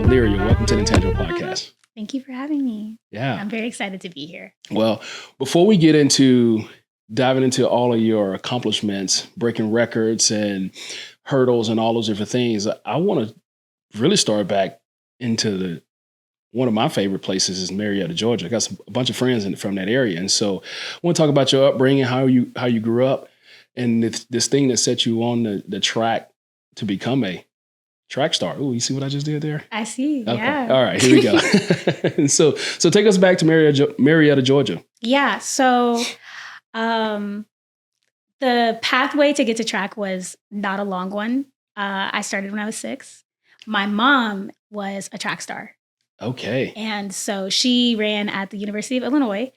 Allyria, welcome to the Intangible Podcast. Thank you for having me. Yeah. I'm very excited to be here. Well, before we get into diving into all of your accomplishments, breaking records and hurdles and all those different things, I want to really start back into one of my favorite places is Marietta, Georgia. I got a bunch of friends from that area. And so I want to talk about your upbringing, how you grew up, and this thing that set you on the track to become a track star. Oh, you see what I just did there? I see. Okay. Yeah. All right, here we go. And so take us back to Marietta, Georgia. Yeah. So the pathway to get to track was not a long one. I started when I was 6. My mom was a track star. Okay. And so she ran at the University of Illinois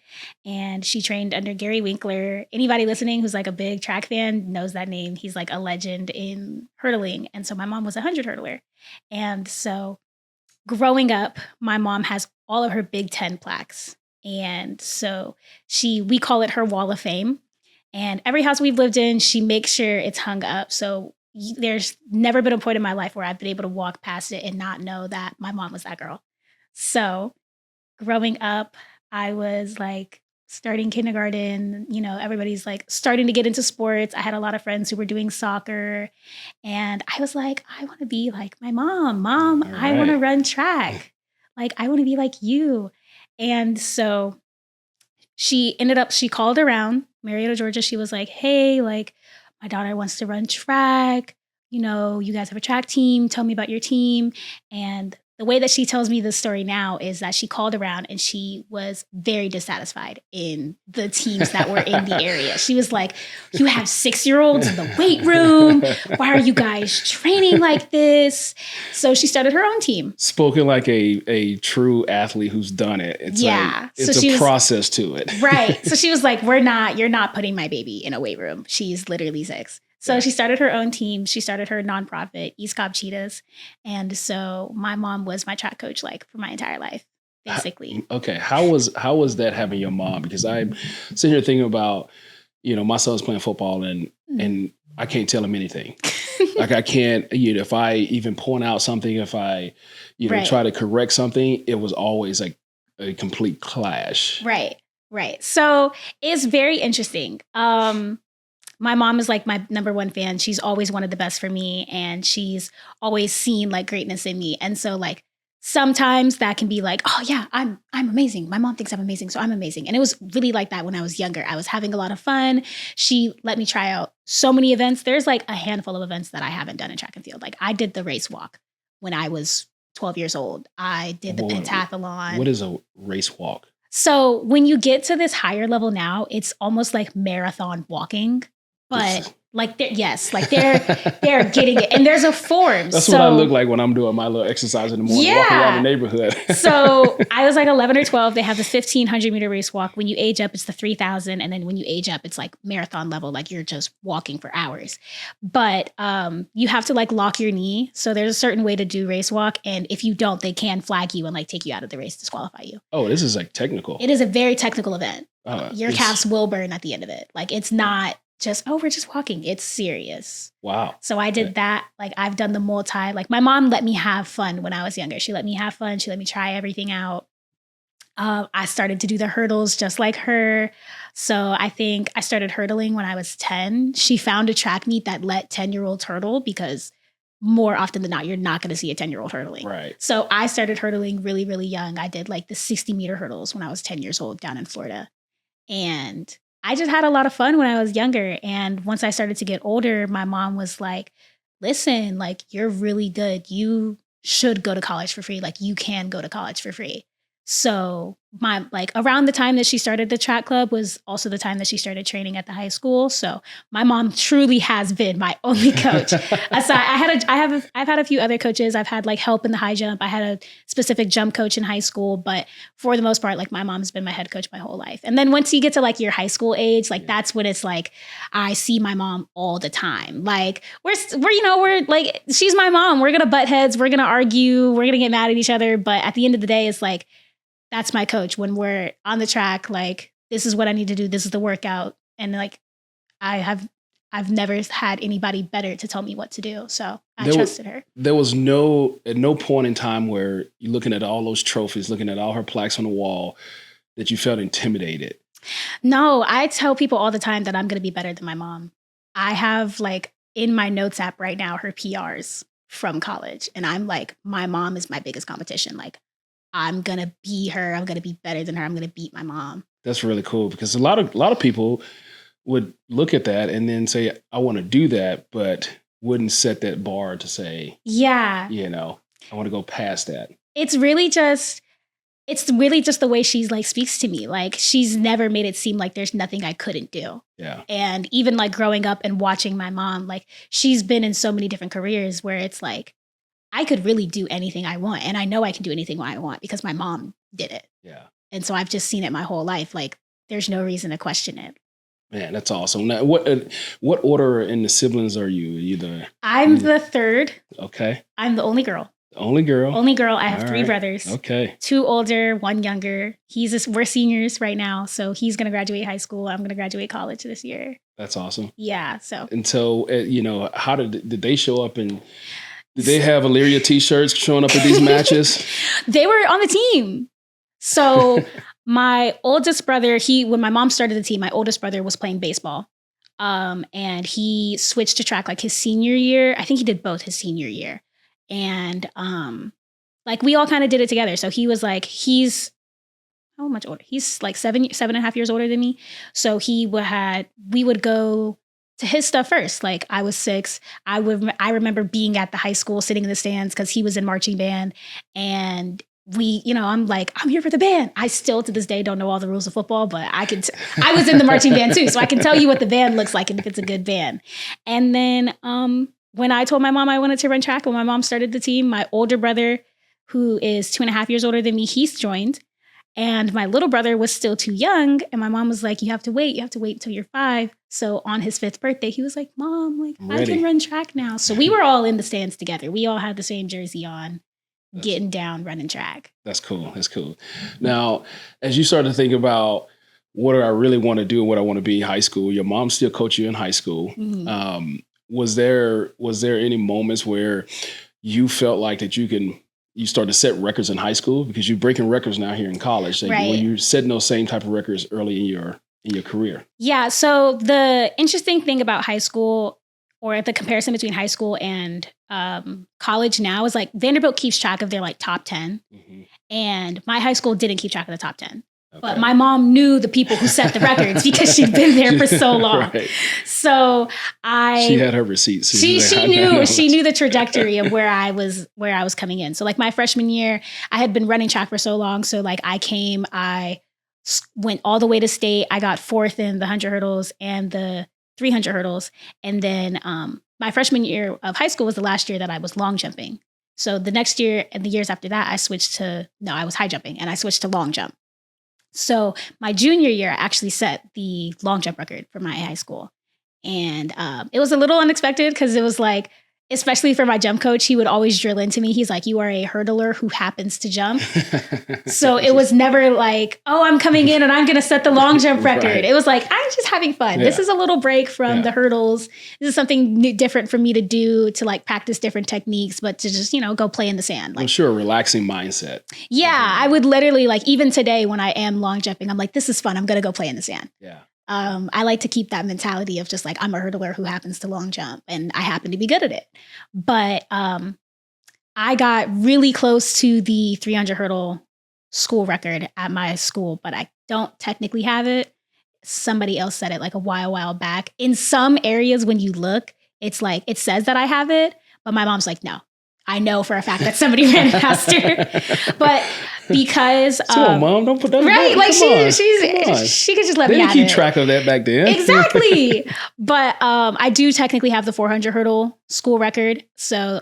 and she trained under Gary Winkler. Anybody listening who's like a big track fan knows that name. He's like a legend in hurdling. And so my mom was a 100 hurdler. And so growing up, my mom has all of her Big Ten plaques. And so we call it her Wall of Fame. And every house we've lived in, she makes sure it's hung up. So there's never been a point in my life where I've been able to walk past it and not know that my mom was that girl. So growing up, I was like starting kindergarten, everybody's like starting to get into sports. I had a lot of friends who were doing soccer and I was like, I want to be like my mom. Mom, All I want to right. run track. Like, I want to be like you. And so she called around Marietta, Georgia. She was like, hey, like my daughter wants to run track. You guys have a track team. Tell me about your team. And the way that she tells me this story now is that she called around and she was very dissatisfied in the teams that were in the area. She was like, you have 6-year-olds in the weight room. Why are you guys training like this? So she started her own team. Spoken like a true athlete who's done it. It's it's a process to it. Right. So she was like, you're not putting my baby in a weight room. She's literally 6. So She started her own team. She started her nonprofit, East Cobb Cheetahs. And so my mom was my track coach for my entire life, basically. Okay. How was that having your mom? Because I'm sitting here thinking about, my son's playing football and I can't tell him anything. Like I can't, if I even point out something, if I, Right. try to correct something, it was always like a complete clash. Right. So it's very interesting. My mom is like my number one fan. She's always wanted the best for me and she's always seen like greatness in me. And so like sometimes that can be like, oh yeah, I'm amazing. My mom thinks I'm amazing, so I'm amazing. And it was really like that when I was younger. I was having a lot of fun. She let me try out so many events. There's like a handful of events that I haven't done in track and field. Like I did the race walk when I was 12 years old. I did the pentathlon. What is a race walk? So when you get to this higher level now, it's almost like marathon walking. But they're getting it. And there's a form. That's what I look like when I'm doing my little exercise in the morning, walking around the neighborhood. So I was like 11 or 12. They have the 1,500 meter race walk. When you age up, it's the 3,000. And then when you age up, it's like marathon level, like you're just walking for hours. But you have to like lock your knee. So there's a certain way to do race walk. And if you don't, they can flag you and like take you out of the race, disqualify you. Oh, this is like technical. It is a very technical event. Your calves will burn at the end of it. Like it's not we're just walking. It's serious. Wow. So I did that. Like I've done the multi, like my mom let me have fun when I was younger. She let me have fun. She let me try everything out. I started to do the hurdles just like her. So I think I started hurdling when I was 10. She found a track meet that let 10-year-olds hurdle because more often than not, you're not going to see a 10-year-old hurdling. Right. So I started hurdling really, really young. I did like the 60-meter hurdles when I was 10 years old down in Florida. And I just had a lot of fun when I was younger. And once I started to get older, my mom was like, listen, like, you're really good. You should go to college for free. Like, you can go to college for free. So around the time that she started the track club was also the time that she started training at the high school. So my mom truly has been my only coach. I've had a few other coaches. I've had like help in the high jump. I had a specific jump coach in high school, but for the most part, like my mom's been my head coach my whole life. And then once you get to like your high school age, like that's when it's like, I see my mom all the time. Like we're like, she's my mom. We're going to butt heads. We're going to argue. We're going to get mad at each other. But at the end of the day, it's like, that's my coach when we're on the track. Like, this is what I need to do. This is the workout. And like, I have I've never had anybody better to tell me what to do. So I trusted her. There was at no point in time where you're looking at all those trophies, looking at all her plaques on the wall, that you felt intimidated. No, I tell people all the time that I'm going to be better than my mom. I have like in my notes app right now, her PRs from college. And I'm like, my mom is my biggest competition. Like, I'm going to be her. I'm going to be better than her. I'm going to beat my mom. That's really cool, because a lot of people would look at that and then say, I want to do that, but wouldn't set that bar to say, yeah, I want to go past that. It's really just the way she's like speaks to me. Like, she's never made it seem like there's nothing I couldn't do. Yeah. And even like growing up and watching my mom, like she's been in so many different careers where it's like, I could really do anything I want. And I know I can do anything I want because my mom did it. Yeah. And so I've just seen it my whole life. Like, there's no reason to question it. Man, that's awesome. Now, what order in the siblings are you? I'm the third. Okay. I'm the only girl. Only girl. Only girl. I have three brothers. Okay. 2 older, 1 younger. We're seniors right now, so he's going to graduate high school. I'm going to graduate college this year. That's awesome. Yeah. So. And so, how did they show up, and did they have Allyria t-shirts showing up at these matches? They were on the team. So my oldest brother, when my mom started the team, my oldest brother was playing baseball. And he switched to track like his senior year. I think he did both his senior year. And like we all kind of did it together. So he was like, he's how much older? He's like 7.5 years older than me. So we would go to his stuff first. Like, I was 6. I remember being at the high school, sitting in the stands because he was in marching band. And I'm like, I'm here for the band. I still to this day don't know all the rules of football, but I was in the marching band too. So I can tell you what the band looks like and if it's a good band. And then when I told my mom I wanted to run track, when my mom started the team, my older brother, who is 2.5 years older than me, he's joined. And my little brother was still too young. And my mom was like, you have to wait until you're 5. So on his 5th birthday, he was like, Mom, like, I can run track now. So we were all in the stands together. We all had the same jersey on. Getting down, running track. That's cool. Now, as you start to think about what do I really want to do and what I want to be in high school, your mom still coached you in high school. Mm-hmm. Was there any moments where you felt like that you started to set records in high school, because you're breaking records now here in college? Like, right. Were you setting those same type of records early in your career? Yeah. So the interesting thing about high school, or the comparison between high school and college now, is like Vanderbilt keeps track of their like top 10. Mm-hmm. And my high school didn't keep track of the top 10. Okay. But my mom knew the people who set the records because she'd been there for so long. Right. So she had her receipts. She knew the trajectory of where I was coming in. So like my freshman year, I had been running track for so long. So like I went all the way to state. I got 4th in the 100 hurdles and the 300 hurdles. And then my freshman year of high school was the last year that I was long jumping. So the next year and the years after that, I was high jumping and I switched to long jump. So my junior year, I actually set the long jump record for my high school. And it was a little unexpected because it was like, especially for my jump coach, he would always drill into me. He's like, you are a hurdler who happens to jump. So it was never like, oh, I'm coming in and I'm going to set the long jump record. Right. It was like, I'm just having fun. Yeah. This is a little break from the hurdles. This is something new, different for me to do, to like practice different techniques, but to just, go play in the sand. Like, I'm sure a relaxing mindset. Yeah. Mm-hmm. I would literally, like, even today when I am long jumping, I'm like, this is fun. I'm going to go play in the sand. Yeah. I like to keep that mentality of just like, I'm a hurdler who happens to long jump and I happen to be good at it. But I got really close to the 300 hurdle school record at my school, but I don't technically have it. Somebody else said it like a while back. In some areas, when you look, it's like, it says that I have it, but my mom's like, no. I know for a fact that somebody ran faster, but because Mom, don't put that right, like she could just let me have it. They didn't keep track of that back then. Exactly, but I do technically have the 400 hurdle school record. So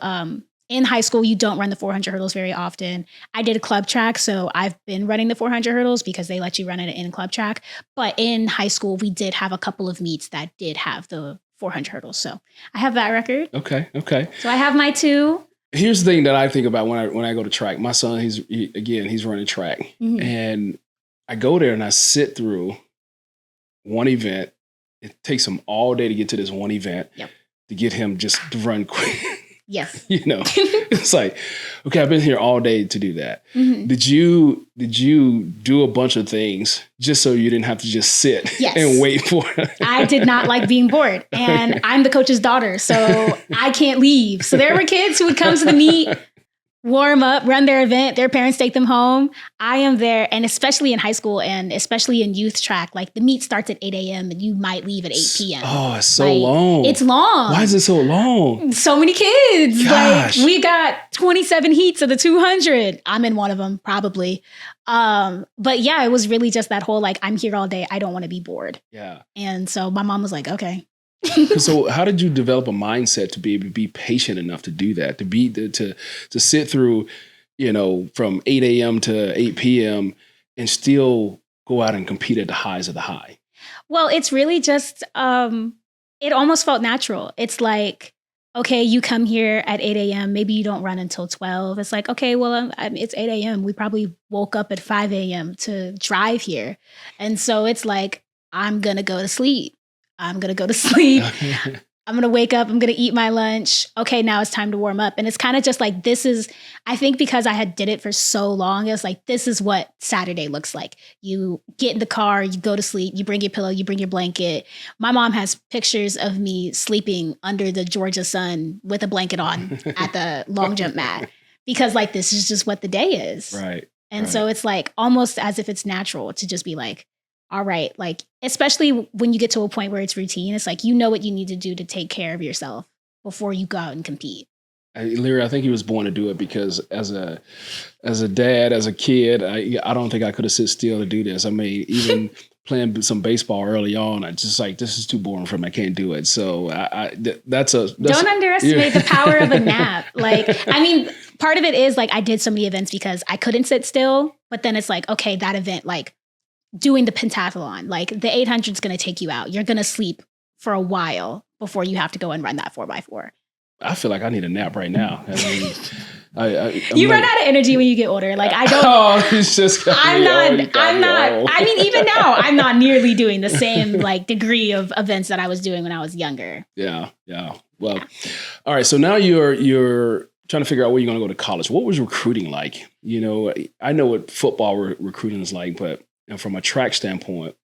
in high school, you don't run the 400 hurdles very often. I did a club track, so I've been running the 400 hurdles because they let you run it in club track. But in high school, we did have a couple of meets that did have the 400 hurdles. So I have that record. Okay. So I have my 2. Here's the thing that I think about when I go to track. My son, he's running track, mm-hmm. and I go there and I sit through one event, it takes him all day to get to this one event, to get him just to run quick. Yes. It's like, okay, I've been here all day to do that. Mm-hmm. Did you do a bunch of things just so you didn't have to just sit and wait for it? I did not like being bored, and I'm the coach's daughter, so I can't leave. So there were kids who would come to the meet, warm up, run their event. Their parents take them home. I am there. And especially in high school and especially in youth track, like the meet starts at 8 a.m. and you might leave at 8 p.m. Oh, it's so long. It's long. Why is it so long? So many kids. Gosh. Like we got 27 heats of the 200. I'm in one of them probably. But yeah, it was really just that whole, like, I'm here all day. I don't want to be bored. Yeah. And so my mom was like, okay. So how did you develop a mindset to be able to be patient enough to do that, to sit through, from 8 a.m. to 8 p.m. and still go out and compete at the highs of the high? Well, it's really just, it almost felt natural. It's like, okay, you come here at 8 a.m. Maybe you don't run until 12. It's like, okay, well, it's 8 a.m. We probably woke up at 5 a.m. to drive here. And so it's like, I'm going to go to sleep. I'm going to go to sleep. I'm going to wake up. I'm going to eat my lunch. Okay, now it's time to warm up. And it's kind of just like, I think because I had did it for so long, it's like, this is what Saturday looks like. You get in the car, you go to sleep, you bring your pillow, you bring your blanket. My mom has pictures of me sleeping under the Georgia sun with a blanket on at the long jump mat, because like, this is just what the day is. Right. And so it's like almost as if it's natural to just be like, all right, like, especially when you get to a point where it's routine, it's like, what you need to do to take care of yourself before you go out and compete. Allyria, I think he was born to do it, because as a dad, as a kid, I don't think I could have sit still to do this. I mean, even playing some baseball early on, I just like, this is too boring for me. I can't do it. So that's don't underestimate the power of a nap. Like, I mean, part of it is like, I did so many events because I couldn't sit still, but then it's like, okay, that event, like, doing the pentathlon, like the 800 is going to take you out. You're going to sleep for a while before you have to go and run that 4x4. I feel like I need a nap right now. I mean, you run out of energy when you get older. Like I don't. Oh, it's just. I'm not. I mean, even now, I'm not nearly doing the same like degree of events that I was doing when I was younger. Yeah. Well, all right. So now you're trying to figure out where you're going to go to college. What was recruiting like? I know what football recruiting is like, but from a track standpoint,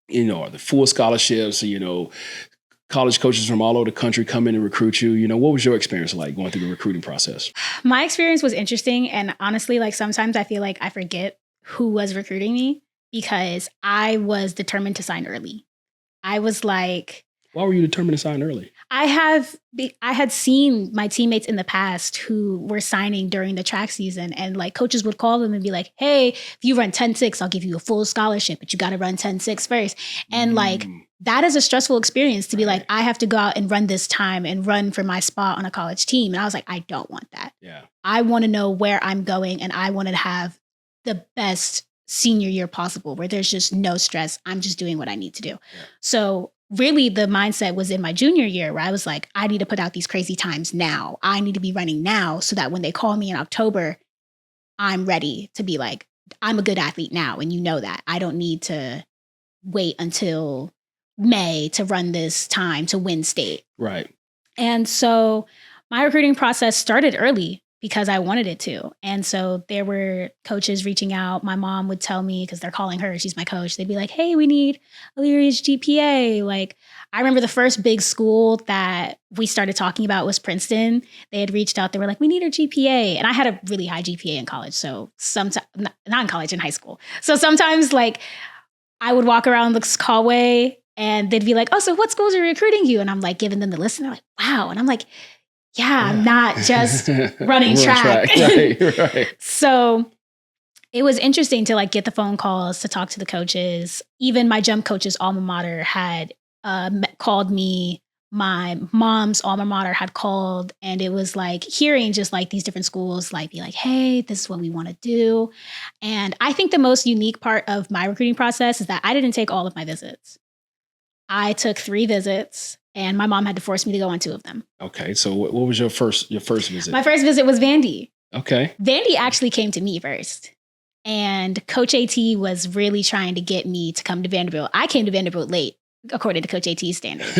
the full scholarships, college coaches from all over the country come in and recruit you. What was your experience like going through the recruiting process? My experience was interesting. And honestly, like sometimes I feel like I forget who was recruiting me because I was determined to sign early. I was like... Why were you determined to sign early? I had seen my teammates in the past who were signing during the track season, and like coaches would call them and be like, hey, if you run 10.6, I'll give you a full scholarship, but you got to run 10.6 first. And like, that is a stressful experience to be like, I have to go out and run this time and run for my spot on a college team. And I was like, I don't want that. Yeah. I want to know where I'm going, and I want to have the best senior year possible where there's just no stress. I'm just doing what I need to do. Yeah. So really the mindset was in my junior year where I was like, I need to put out these crazy times now. I need to be running now so that when they call me in October, I'm ready to be like, I'm a good athlete now. And you know that. I don't need to wait until May to run this time to win state. Right. And so my recruiting process started early because I wanted it to. And so there were coaches reaching out. My mom would tell me, because they're calling her, she's my coach. They'd be like, hey, we need Allyria's GPA. Like, I remember the first big school that we started talking about was Princeton. They had reached out. They were like, we need her GPA. And I had a really high GPA in college. So sometimes, not in college, in high school. So sometimes like I would walk around the hallway and they'd be like, oh, so what schools are recruiting you? And I'm like giving them the list. And they're like, wow. And I'm like, yeah, I'm not just running track. Right. So it was interesting to like get the phone calls, to talk to the coaches. Even my jump coach's alma mater had called me. My mom's alma mater had called, and it was like hearing just like these different schools like be like, hey, this is what we want to do. And I think the most unique part of my recruiting process is that I didn't take all of my visits. I took 3 visits. And my mom had to force me to go on 2 of them. Okay. So what was your first visit? My first visit was Vandy. Okay. Vandy actually came to me first. And Coach AT was really trying to get me to come to Vanderbilt. I came to Vanderbilt late. according to Coach AT's standards.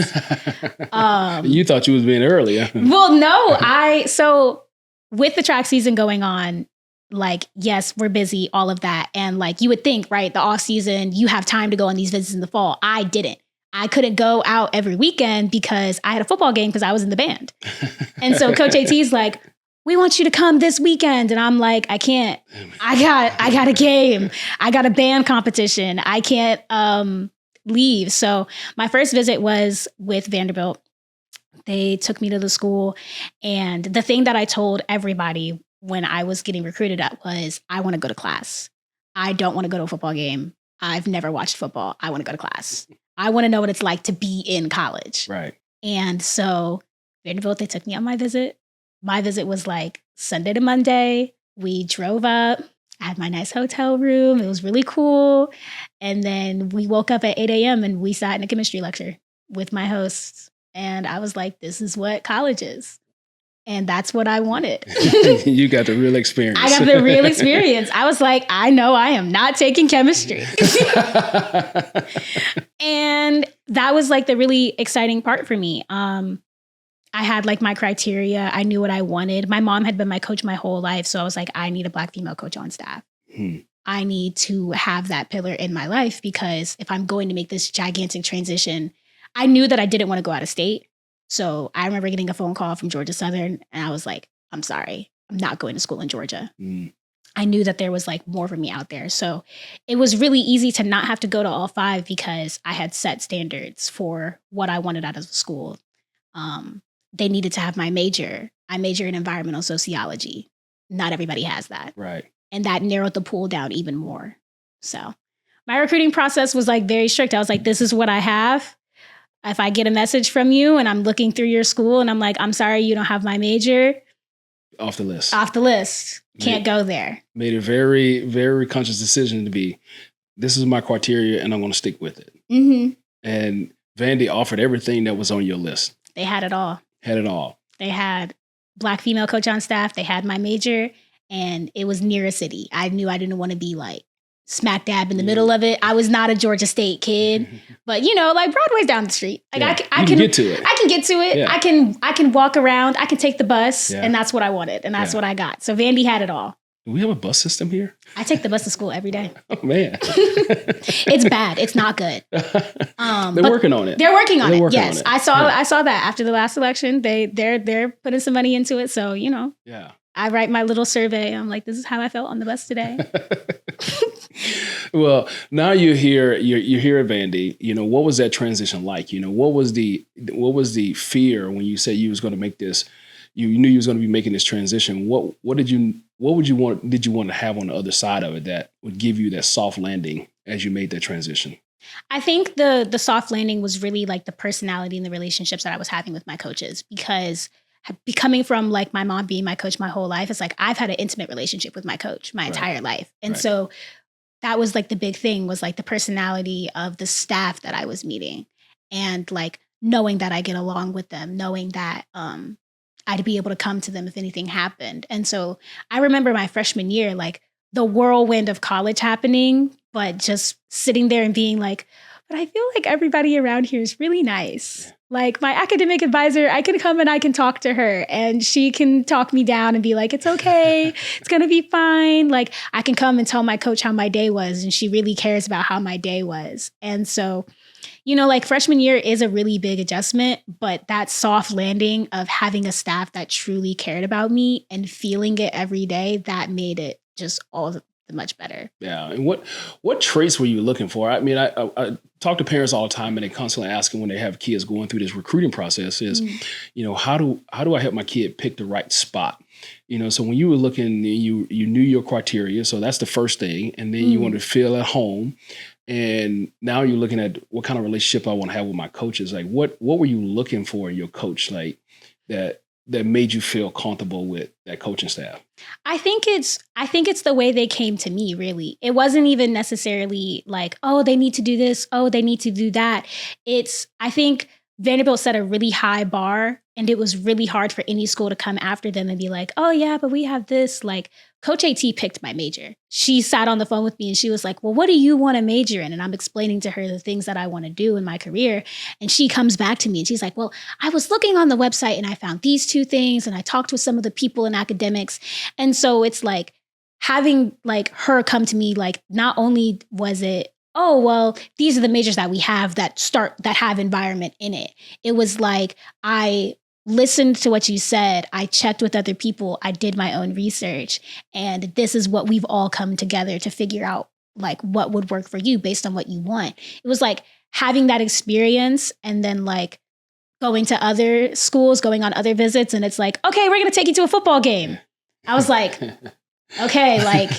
You thought you was being earlier. Well, no, so with the track season going on, like, yes, we're busy, all of that. And like, you would think, right, the off season, you have time to go on these visits in the fall. I didn't. I couldn't go out every weekend because I had a football game because I was in the band. And so Coach AT's like, we want you to come this weekend. And I'm like, I can't. I got a game. I got a band competition. I can't leave. So my first visit was with Vanderbilt. They took me to the school. And the thing that I told everybody when I was getting recruited up was, I want to go to class. I don't want to go to a football game. I've never watched football. I want to go to class. I want to know what it's like to be in college. Right. And so Vanderbilt, they took me on my visit. My visit was like Sunday to Monday. We drove up. I had my nice hotel room. It was really cool. And then we woke up at 8 a.m. and we sat in a chemistry lecture with my hosts. And I was like, this is what college is. And that's what I wanted. You got the real experience. I got the real experience. I was like, I know I am not taking chemistry. And that was like the really exciting part for me. I had like my criteria. I knew what I wanted. My mom had been my coach my whole life. So I was like, I need a Black female coach on staff. I need to have that pillar in my life because if I'm going to make this gigantic transition, I knew that I didn't want to go out of state. So I remember getting a phone call from Georgia Southern and I was like, I'm sorry, I'm not going to school in Georgia. I knew that there was like more for me out there. So it was really easy to not have to go to all five because I had set standards for what I wanted out of the school. They needed to have my major. I major in environmental sociology. Not everybody has that. Right. And that narrowed the pool down even more. So my recruiting process was like very strict. I was like, this is what I have. If I get a message from you and I'm looking through your school and I'm like, I'm sorry, you don't have my major. Off the list. Off the list. Can't go there. Made a very, very conscious decision to be, this is my criteria and I'm going to stick with it. And Vandy offered everything that was on your list. They had it all. Had it all. They had Black female coach on staff. They had my major and it was near a city. I knew I didn't want to be like smack dab in the middle of it. I was not a Georgia State kid, but you know, like Broadway's down the street. Like I can get to it. I can get to it. Yeah. I can walk around. I can take the bus, and that's what I wanted, and that's what I got. So Vandy had it all. Do we have a bus system here? I take the bus to school every day. Oh man, it's bad. It's not good. They're working on it. They're working on it. Yes, I saw that after the last election. They're putting some money into it. So you know, I write my little survey. I'm like, this is how I felt on the bus today. Well, now you're here at Vandy. You know, what was that transition like? You know, what was the fear when you said you was going to make this? You knew you was going to be making this transition. What did you want to have on the other side of it that would give you that soft landing as you made that transition? I think the soft landing was really like the personality and the relationships that I was having with my coaches, because coming from like my mom being my coach my whole life, it's like I've had an intimate relationship with my coach my entire life. And so that was like the big thing, was like the personality of the staff that I was meeting, and like knowing that I get along with them, knowing that I'd be able to come to them if anything happened. And so I remember my freshman year, like the whirlwind of college happening, but just sitting there and being like, but I feel like everybody around here is really nice. Like my academic advisor, I can come and I can talk to her and she can talk me down and be like, it's okay. It's going to be fine. Like I can come and tell my coach how my day was, and she really cares about how my day was. And so, you know, like freshman year is a really big adjustment, but that soft landing of having a staff that truly cared about me and feeling it every day, that made it just all the much better. Yeah. And what traits were you looking for? I mean, I talk to parents all the time, and they constantly ask them when they have kids going through this recruiting process is, you know, how do I help my kid pick the right spot? You know, so when you were looking, you knew your criteria. So that's the first thing. And then you want to feel at home. And now you're looking at what kind of relationship I want to have with my coaches. Like what were you looking for in your coach, like that made you feel comfortable with that coaching staff? I think it's the way they came to me, really. It wasn't even necessarily like, oh, they need to do this, oh, they need to do that. I think Vanderbilt set a really high bar And it was really hard for any school to come after them and be like, oh yeah, but we have this. Like Coach AT picked my major. She sat on the phone with me and she was like, well, what do you want to major in? And I'm explaining to her the things that I want to do in my career. And she comes back to me and she's like, well, I was looking on the website and I found these two things. And I talked with some of the people in academics. And so it's like having like her come to me, like not only was it, oh, well, these are the majors that we have that have environment in it. It was like, I listened to what you said. I checked with other people. I did my own research. And this is what we've all come together to figure out, like what would work for you based on what you want. It was like having that experience and then like going to other schools, going on other visits. And it's like, okay, we're going to take you to a football game. I was like, okay, like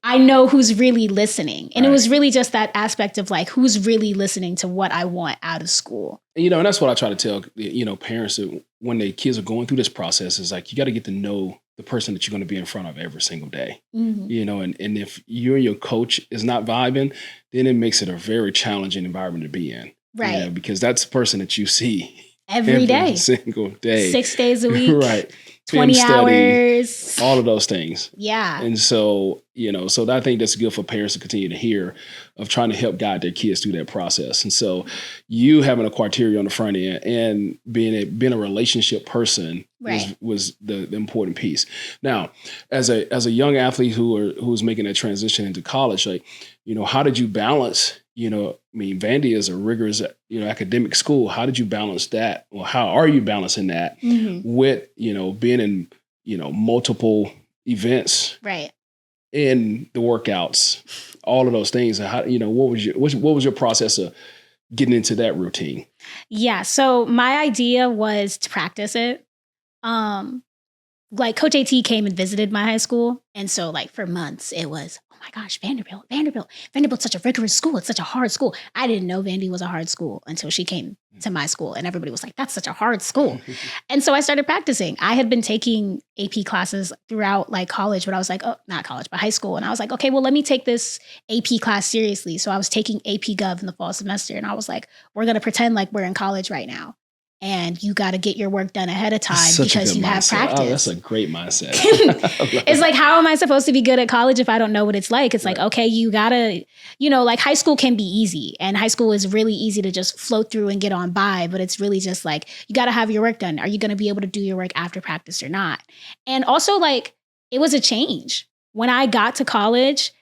I know who's really listening. And It was really just that aspect of like, who's really listening to what I want out of school. And that's what I try to tell, parents that when their kids are going through this process is like, you got to get to know the person that you're going to be in front of every single day, and if you and your coach is not vibing, then it makes it a very challenging environment to be in. Right. Because that's the person that you see every day, single day, 6 days a week. Right. 20 hours, all of those things. Yeah. And so, so I think that's good for parents to continue to hear of trying to help guide their kids through that process. And so you having a criteria on the front end and being a relationship person was the important piece. Now, as a young athlete who's making that transition into college, like, how did you balance, Vandy is a rigorous, academic school. How did you balance that? Or how are you balancing that with, being in, multiple events, right, in the workouts, all of those things? And how, what was your process of getting into that routine? Yeah. So my idea was to practice it. Like Coach AT came and visited my high school. And so like for months it was, oh my gosh, Vanderbilt's such a rigorous school. It's such a hard school. I didn't know Vandy was a hard school until she came to my school and everybody was like, that's such a hard school. And so I started practicing. I had been taking AP classes throughout like college, but I was like, oh, not college, but high school. And I was like, okay, well, let me take this AP class seriously. So I was taking AP Gov in the fall semester and I was like, we're going to pretend like we're in college right now. And you got to get your work done ahead of time because you have practice. Oh, that's a great mindset. It's like, how am I supposed to be good at college if I don't know what it's like? It's like, okay, you got to, like high school can be easy and high school is really easy to just float through and get on by. But it's really just like, you got to have your work done. Are you going to be able to do your work after practice or not? And also like, it was a change when I got to college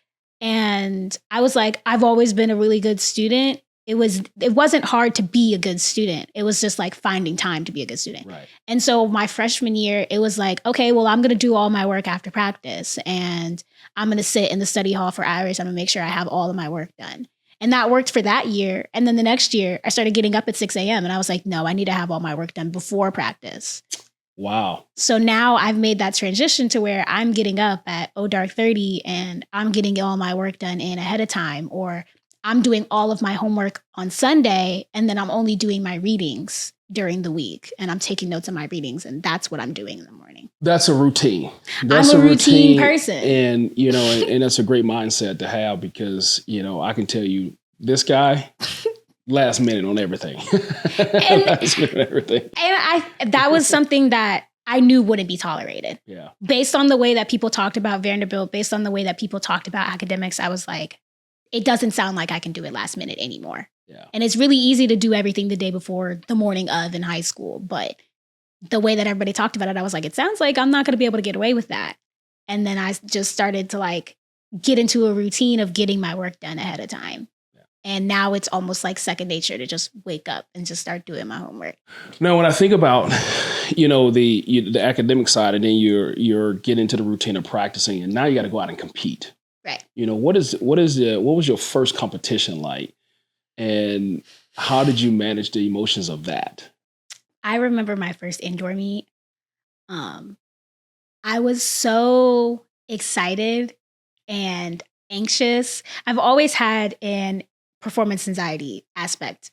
and I was like, I've always been a really good student. It wasn't hard to be a good student. It was just like finding time to be a good student. Right. And so my freshman year, it was like, okay, well, I'm going to do all my work after practice and I'm going to sit in the study hall for hours. I'm going to make sure I have all of my work done. And that worked for that year. And then the next year I started getting up at 6 a.m. and I was like, no, I need to have all my work done before practice. Wow. So now I've made that transition to where I'm getting up at dark 30 and I'm getting all my work done in ahead of time, or I'm doing all of my homework on Sunday and then I'm only doing my readings during the week and I'm taking notes of my readings and that's what I'm doing in the morning. That's a routine. I'm a routine person. And, and that's a great mindset to have because, I can tell you this guy last minute on everything. Last minute on everything. And that was something that I knew wouldn't be tolerated. Yeah. Based on the way that people talked about Vanderbilt, based on the way that people talked about academics, I was like, it doesn't sound like I can do it last minute anymore. Yeah. And it's really easy to do everything the day before, the morning of in high school. But the way that everybody talked about it, I was like, it sounds like I'm not going to be able to get away with that. And then I just started to like get into a routine of getting my work done ahead of time. Yeah. And now it's almost like second nature to just wake up and just start doing my homework. Now, when I think about, the academic side and then you're getting into the routine of practicing and now you got to go out and compete. Right. What was your first competition like and how did you manage the emotions of that? I remember my first indoor meet. I was so excited and anxious. I've always had an performance anxiety aspect.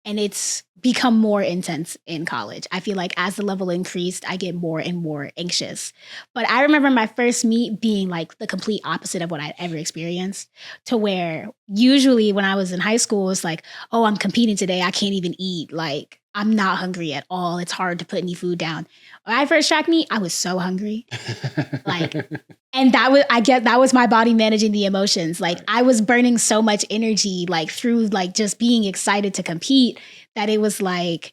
And it's become more intense in college. I feel like as the level increased, I get more and more anxious. But I remember my first meet being like the complete opposite of what I'd ever experienced, to where usually when I was in high school, it's like, oh, I'm competing today. I can't even eat. Like, I'm not hungry at all. It's hard to put any food down. When I first tracked me, I was so hungry. Like, and that was my body managing the emotions. Like, I was burning so much energy, like through like just being excited to compete, that it was like,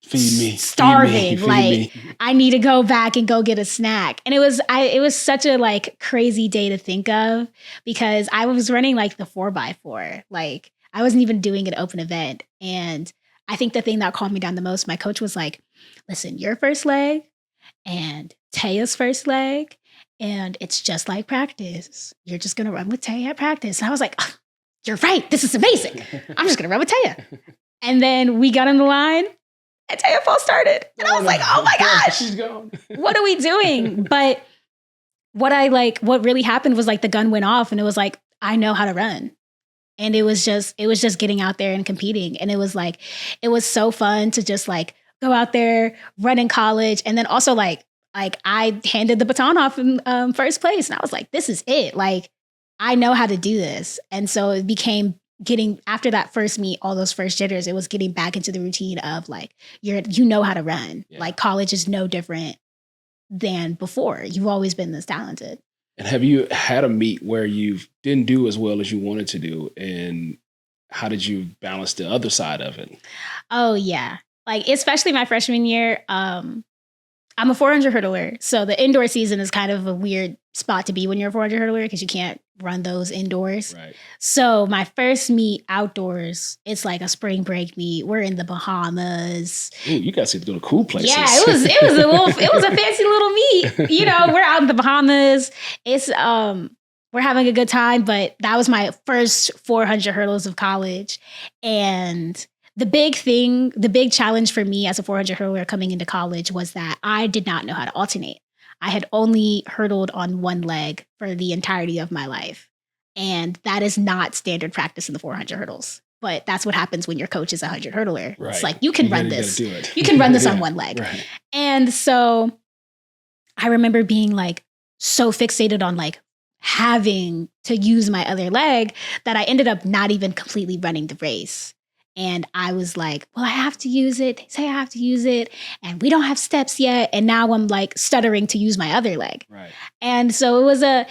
feed me, starving. Feed like me. I need to go back and go get a snack. And it was such a like crazy day to think of, because I was running like the 4x4. Like, I wasn't even doing an open event. And I think the thing that calmed me down the most, my coach was like, listen, your first leg and Taya's first leg, and it's just like practice. You're just going to run with Taya at practice. And I was like, oh, you're right. This is amazing. I'm just going to run with Taya. And then we got on the line and Taya false started. And I was like, oh my gosh, she's gone. what are we doing? But what really happened was like the gun went off, and it was like, I know how to run. And it was just getting out there and competing. And it was so fun to just like go out there, run in college. And then also like I handed the baton off in first place. And I was like, this is it. Like, I know how to do this. And so it became getting, after that first meet, all those first jitters, it was getting back into the routine of like, you know how to run. Yeah. Like, college is no different than before. You've always been this talented. And have you had a meet where you didn't do as well as you wanted to do? And how did you balance the other side of it? Oh, yeah. Like, especially my freshman year, I'm a 400 hurdler. So the indoor season is kind of a weird spot to be when you're a 400 hurdler, because you can't run those indoors. Right. So my first meet outdoors, it's like a spring break meet. We're in the Bahamas. Ooh, you guys get to go to cool places. Yeah, it was a fancy little meet. You know, we're out in the Bahamas. It's we're having a good time, but that was my first 400 hurdles of college. And the big challenge for me as a 400 hurdler coming into college was that I did not know how to alternate. I had only hurdled on one leg for the entirety of my life. And that is not standard practice in the 400 hurdles. But that's what happens when your coach is a 100 hurdler. Right. It's like, you can run this. You can run this on one leg. Right. And so I remember being like so fixated on like having to use my other leg that I ended up not even completely running the race. And I was like, well, I have to use it. They say I have to use it. And we don't have steps yet. And now I'm like stuttering to use my other leg. Right. And so it was an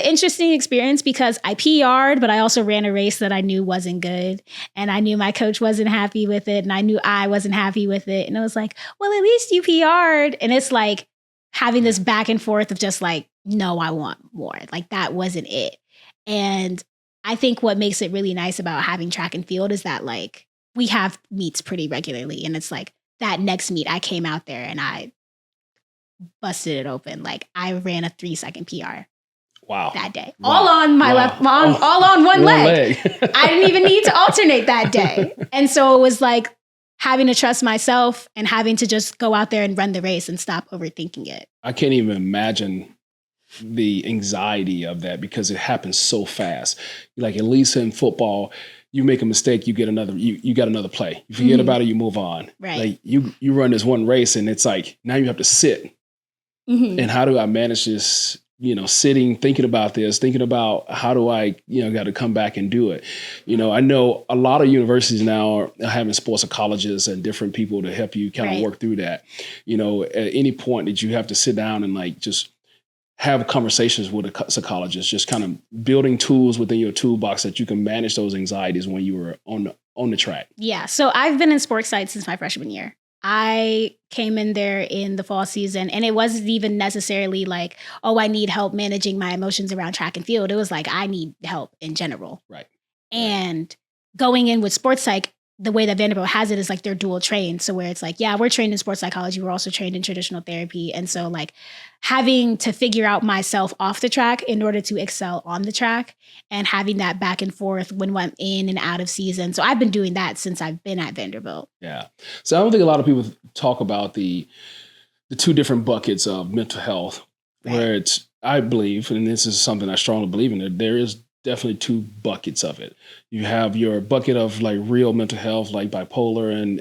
interesting experience, because I PR'd, but I also ran a race that I knew wasn't good. And I knew my coach wasn't happy with it. And I knew I wasn't happy with it. And I was like, well, at least you PR'd. And it's like having this back and forth of just like, no, I want more. Like, that wasn't it. And I think what makes it really nice about having track and field is that like we have meets pretty regularly, and it's like that next meet I came out there and I busted it open. Like, I ran a 3-second PR. Wow. That day. Wow. All on my left, all on one leg. I didn't even need to alternate that day. And so it was like having to trust myself and having to just go out there and run the race and stop overthinking it. I can't even imagine the anxiety of that, because it happens so fast. Like, at least in football, you make a mistake, you get another, you got another play. You forget about it, you move on. Right. Like, you run this one race, and it's like, now you have to sit. And how do I manage this, sitting, thinking about this, thinking about how do I, got to come back and do it. I know a lot of universities now are having sports psychologists and different people to help you kind of work through that. At any point that you have to sit down and like just have conversations with a psychologist, just kind of building tools within your toolbox that you can manage those anxieties when you were on the track. Yeah. So I've been in sports psych since my freshman year. I came in there in the fall season, and it wasn't even necessarily like, oh, I need help managing my emotions around track and field. It was like, I need help in general. Right. And going in with sports psych, the way that Vanderbilt has it is like they're dual trained. So where it's like, yeah, we're trained in sports psychology. We're also trained in traditional therapy. And so like having to figure out myself off the track in order to excel on the track, and having that back and forth when I'm in and out of season. So I've been doing that since I've been at Vanderbilt. Yeah. So I don't think a lot of people talk about the two different buckets of mental health, where it's, I believe, and this is something I strongly believe in, there is definitely two buckets of it. You have your bucket of like real mental health, like bipolar and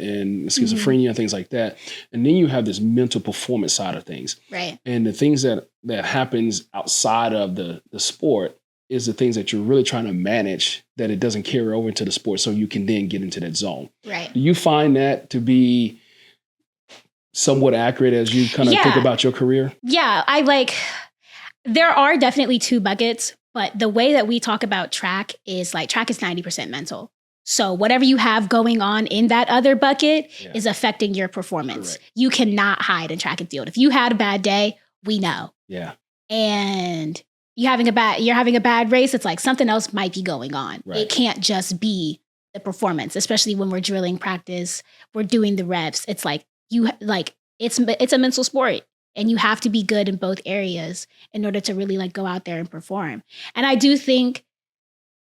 schizophrenia and things like that. And then you have this mental performance side of things. Right. And the things that happens outside of the sport is the things that you're really trying to manage, that it doesn't carry over into the sport so you can then get into that zone. Right. Do you find that to be somewhat accurate as you kind of think about your career? Yeah, there are definitely two buckets, but the way that we talk about track is like track is 90% mental. So whatever you have going on in that other bucket is affecting your performance. Correct. You cannot hide in track and field. If you had a bad day, we know. Yeah. And you're having a bad race, it's like something else might be going on. Right. It can't just be the performance, especially when we're drilling practice, we're doing the reps. It's like it's a mental sport, and you have to be good in both areas in order to really like go out there and perform. And I do think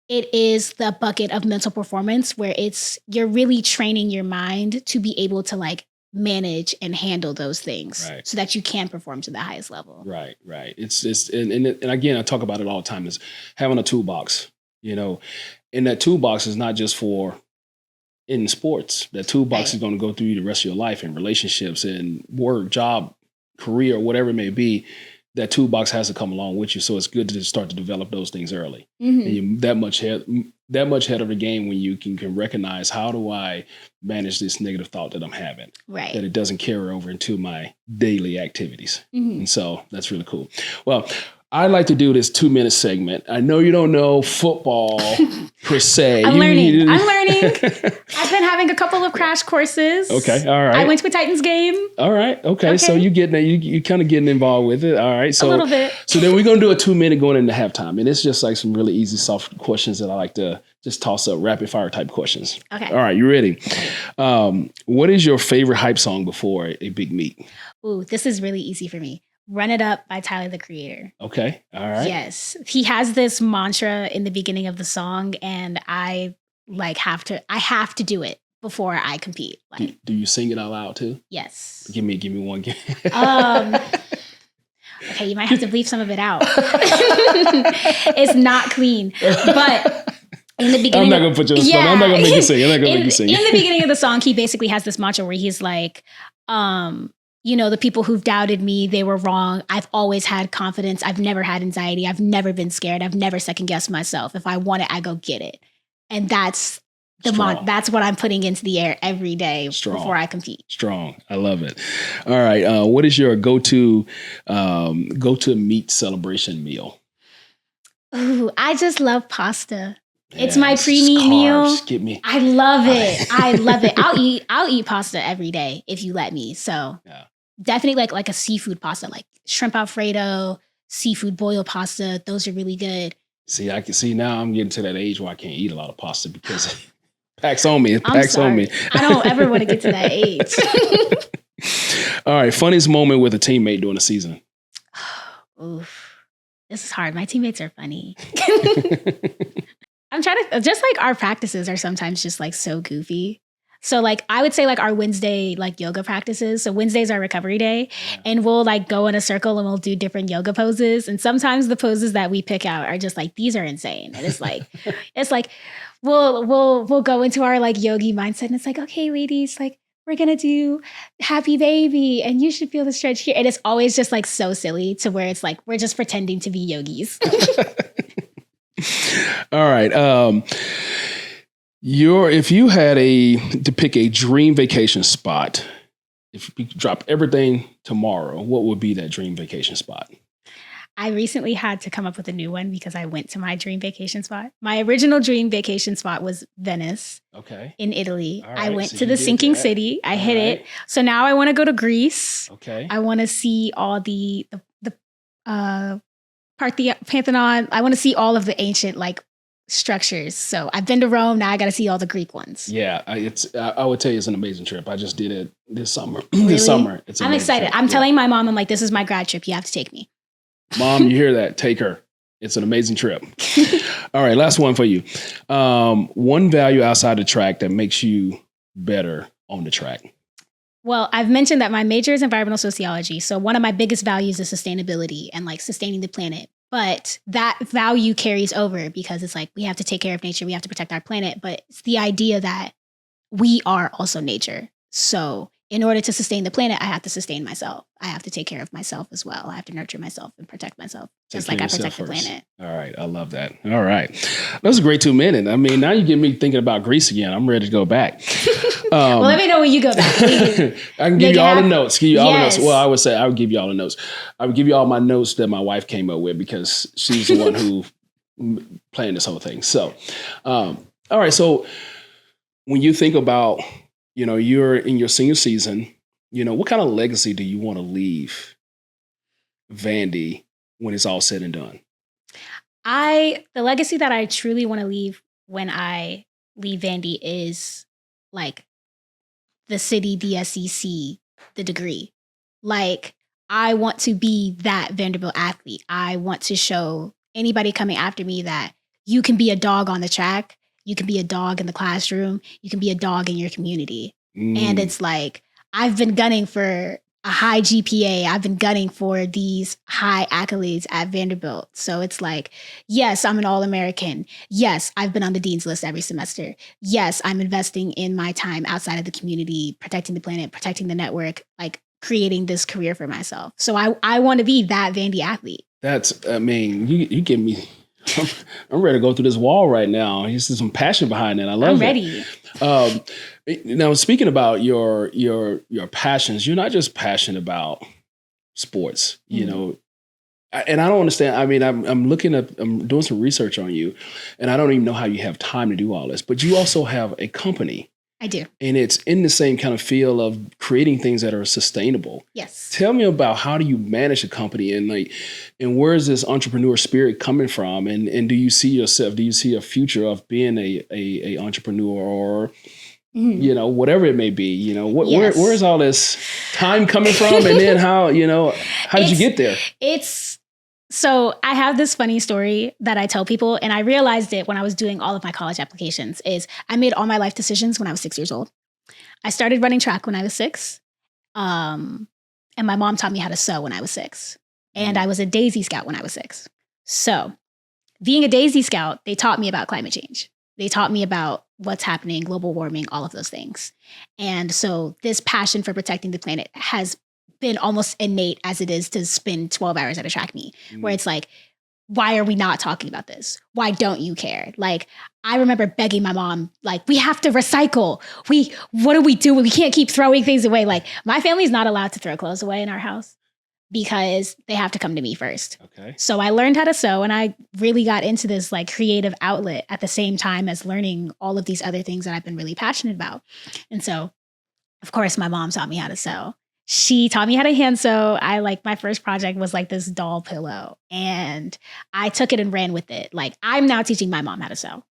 it is the bucket of mental performance where you're really training your mind to be able to like manage and handle those things so that you can perform to the highest level. Right. It's and again, I talk about it all the time, is having a toolbox, and that toolbox is not just for in sports. That toolbox is going to go through the rest of your life and relationships and work, job, career, whatever it may be. That toolbox has to come along with you. So it's good to start to develop those things early. Mm-hmm. And you're that much head of the game when you can recognize, how do I manage this negative thought that I'm having? Right. That it doesn't carry over into my daily activities. Mm-hmm. And so that's really cool. Well, I like to do this 2-minute segment. I know you don't know football per se. I'm learning. I've been having a couple of crash courses. Okay, all right. I went to a Titans game. All right, okay. So you kind of getting involved with it. All right. So a little bit. So then we're going to do a 2-minute going into halftime. And it's just like some really easy, soft questions that I like to just toss up, rapid fire type questions. Okay. All right, you ready? What is your favorite hype song before a big meet? Ooh, this is really easy for me. Run It Up by Tyler, the Creator. Okay. All right. Yes. He has this mantra in the beginning of the song, and I have to do it before I compete. Like, do you sing it out loud too? Yes. Give me one. Okay, you might have to bleep some of it out. It's not clean. But in the beginning, I'm not going to put you on the spot. I'm not going to make you sing. In the beginning of the song, he basically has this mantra where he's like, the people who've doubted me, they were wrong. I've always had confidence. I've never had anxiety. I've never been scared. I've never second guessed myself. If I want it, I go get it. And that's that's what I'm putting into the air every day before I compete. Strong. I love it. All right. What is your go-to meat celebration meal? Ooh, I just love pasta. It's my pre-meet meal. Get me. I love it. I love it. I'll eat pasta every day if you let me. So definitely like a seafood pasta, like shrimp Alfredo, seafood boil pasta. Those are really good. See, I can see now I'm getting to that age where I can't eat a lot of pasta because it packs on me. I don't ever want to get to that age. All right. Funniest moment with a teammate during the season. Oof. This is hard. My teammates are funny. I'm trying to, just like our practices are sometimes just like so goofy. So like I would say like our Wednesday like yoga practices. So Wednesday's our recovery day, and we'll like go in a circle and we'll do different yoga poses. And sometimes the poses that we pick out are just like, these are insane. And it's like we'll go into our like yogi mindset, and it's like, okay, ladies, like we're gonna do happy baby, and you should feel the stretch here. And it's always just like so silly to where it's like we're just pretending to be yogis. All right. If you had to pick a dream vacation spot, if you could drop everything tomorrow, what would be that dream vacation spot? I recently had to come up with a new one because I went to my dream vacation spot. My original dream vacation spot was Venice. Okay. In Italy. Right, I went to the sinking city. I hit it. So now I want to go to Greece. Okay. I want to see all the Parthenon. I want to see all of the ancient like structures. So I've been to Rome. Now I got to see all the Greek ones. Yeah, I would tell you it's an amazing trip. I just did it this summer. Really? I'm excited. I'm telling my mom, I'm like, this is my grad trip. You have to take me. Mom, you hear that? Take her. It's an amazing trip. All right, last one for you. One value outside the track that makes you better on the track. Well, I've mentioned that my major is environmental sociology. So one of my biggest values is sustainability and like sustaining the planet. But that value carries over because it's like we have to take care of nature. We have to protect our planet. But it's the idea that we are also nature. So in order to sustain the planet, I have to sustain myself. I have to take care of myself as well. I have to nurture myself and protect myself, just like I protect the planet. All right. I love that. All right. That was a great 2 minutes. I mean, now you get me thinking about Greece again. I'm ready to go back. Well, let me know when you go back. I can give you all the notes. Well, I would say I would give you all the notes. I would give you all my notes that my wife came up with because she's the one who planned this whole thing. So, all right. So when you think about, you're in your senior season, what kind of legacy do you want to leave Vandy when it's all said and done? The legacy that I truly want to leave when I leave Vandy is like the city, the SEC, the degree. Like, I want to be that Vanderbilt athlete. I want to show anybody coming after me that you can be a dog on the track. You can be a dog in the classroom. You can be a dog in your community. And it's like, I've been gunning for a high GPA. I've been gunning for these high accolades at Vanderbilt. So it's like, yes, I'm an All-American. Yes, I've been on the dean's list every semester. Yes, I'm investing in my time outside of the community, protecting the planet, protecting the network, like creating this career for myself. So I want to be that Vandy athlete. You give me, I'm ready to go through this wall right now. There's some passion behind it. I love it. I'm ready. Now, speaking about your passions, you're not just passionate about sports, and I don't understand. I mean, I'm doing some research on you, and I don't even know how you have time to do all this, but you also have a company. I do. And it's in the same kind of field of creating things that are sustainable. Yes. Tell me about how do you manage a company and where is this entrepreneur spirit coming from? And do you see yourself, do you see a future of being a entrepreneur or, whatever it may be, where is all this time coming from? And then how did you get there? So I have this funny story that I tell people, and I realized it when I was doing all of my college applications, is I made all my life decisions when I was 6 years old. I started running track when I was 6. And my mom taught me how to sew when I was 6. And I was a Daisy Scout when I was 6. So being a Daisy Scout, they taught me about climate change. They taught me about what's happening, global warming, all of those things. And so this passion for protecting the planet has been almost innate as it is to spend 12 hours at a track meet, where it's like, why are we not talking about this? Why don't you care? Like, I remember begging my mom, like, we have to recycle. What do we do? We can't keep throwing things away. Like, my family's not allowed to throw clothes away in our house because they have to come to me first. Okay. So I learned how to sew, and I really got into this like creative outlet at the same time as learning all of these other things that I've been really passionate about. And so, of course, my mom taught me how to sew. She taught me how to hand sew. My first project was like this doll pillow, and I took it and ran with it. Like, I'm now teaching my mom how to sew.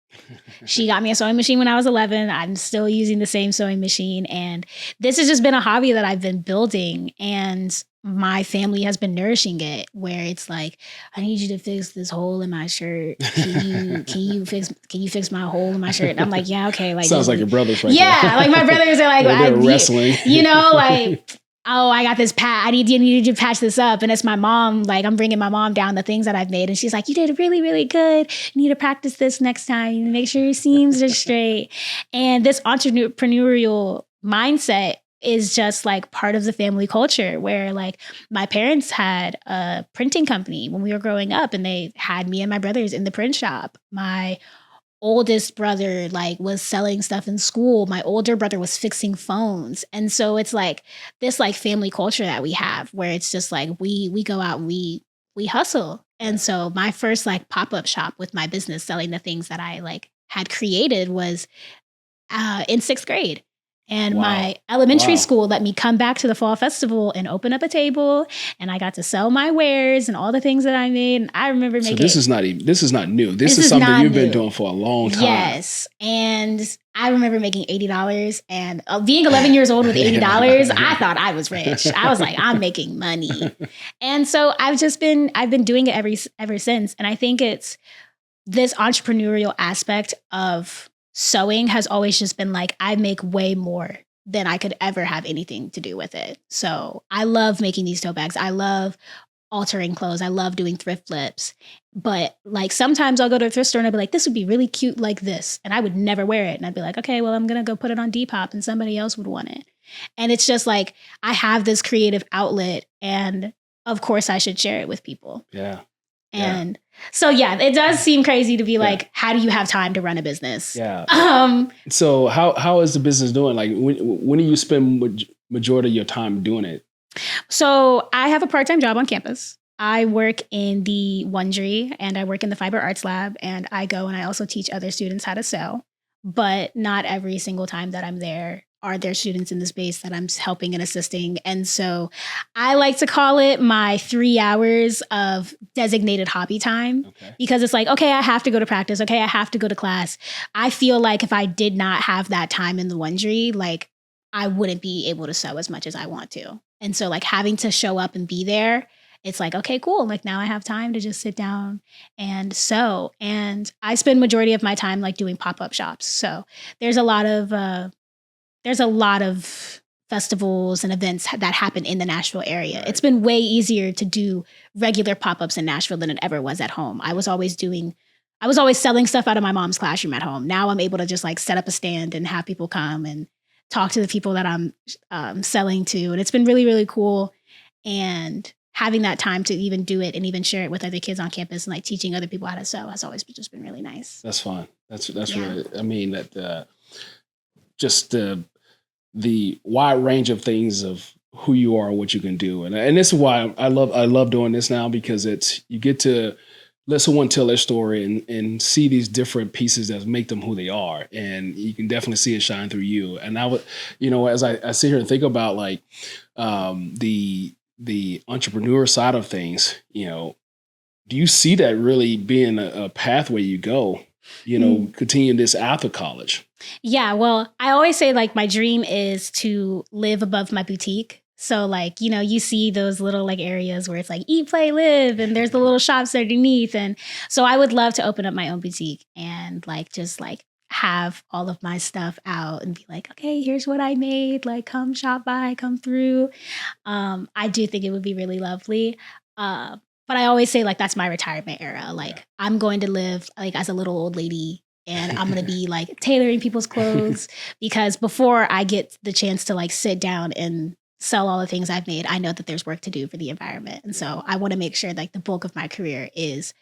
She got me a sewing machine when I was 11. I'm still using the same sewing machine. And this has just been a hobby that I've been building, and my family has been nourishing it, where it's like, I need you to fix this hole in my shirt. Can you fix my hole in my shirt? And I'm like, yeah, okay. Like, sounds like your brothers, right? Yeah. Like, my brothers are like, they're wrestling. Like, oh, I got this I need you to patch this up. And it's my mom, like, I'm bringing my mom down the things that I've made. And she's like, you did really, really good. You need to practice this next time. You need to make sure your seams are straight. And this entrepreneurial mindset is just like part of the family culture, where like my parents had a printing company when we were growing up, and they had me and my brothers in the print shop. My oldest brother was selling stuff in school. My older brother was fixing phones. And so it's like this family culture that we have, where it's just like we go out and we hustle. And so my first pop-up shop with my business selling the things that I had created was in 6th grade. And my elementary school let me come back to the fall festival and open up a table, and I got to sell my wares and all the things that I made. And I remember making. So this is not new. This is something you've been doing for a long time. Yes, and I remember making $80, and being 11 years old with $80, I thought I was rich. I was like, I'm making money, and so I've been doing it ever since. And I think it's this entrepreneurial aspect of sewing has always just been like, I make way more than I could ever have anything to do with it. So I love making these tote bags. I love altering clothes. I love doing thrift flips. But sometimes I'll go to a thrift store and I'll be like, this would be really cute like this. And I would never wear it. And I'd be like, okay, well, I'm going to go put it on Depop and somebody else would want it. And it's just like, I have this creative outlet and of course I should share it with people. Yeah. And so, yeah, it does seem crazy to be like, how do you have time to run a business? Yeah. So how is the business doing? Like when do you spend majority of your time doing it? So I have a part-time job on campus. I work in the Wondery and I work in the Fiber Arts Lab, and I go and I also teach other students how to sew. But not every single time that I'm there are there students in the space that I'm helping and assisting. And so I like to call it my 3 hours of designated hobby time, because it's like, okay, I have to go to practice. Okay, I have to go to class. I feel like if I did not have that time in the Wondery, like I wouldn't be able to sew as much as I want to. And so like having to show up and be there, it's like, okay, cool. Like now I have time to just sit down and sew. And I spend majority of my time like doing pop-up shops. So there's a lot of festivals and events that happen in the Nashville area. Right. It's been way easier to do regular pop-ups in Nashville than it ever was at home. I was always selling stuff out of my mom's classroom at home. Now I'm able to just like set up a stand and have people come and talk to the people that I'm selling to. And it's been really, really cool. And having that time to even do it and even share it with other kids on campus and like teaching other people how to sew has always just been really nice. That's fun. That's really, I mean, that just the wide range of things of who you are, what you can do. And this is why I love doing this now, because you get to let someone tell their story and see these different pieces that make them who they are. And you can definitely see it shine through you. And I would, as I sit here and think about like the entrepreneur side of things, do you see that really being a pathway you go, continuing this after college? Yeah, well, I always say like my dream is to live above my boutique. So like, you see those little like areas where it's like eat, play, live, and there's the little shops underneath. And so I would love to open up my own boutique and like just like have all of my stuff out and be like, okay, here's what I made. Like come shop by, come through. I do think it would be really lovely. But I always say like that's my retirement era. Like I'm going to live like as a little old lady, and I'm going to be like tailoring people's clothes, because before I get the chance to like sit down and sell all the things I've made, I know that there's work to do for the environment. And so I want to make sure like the bulk of my career is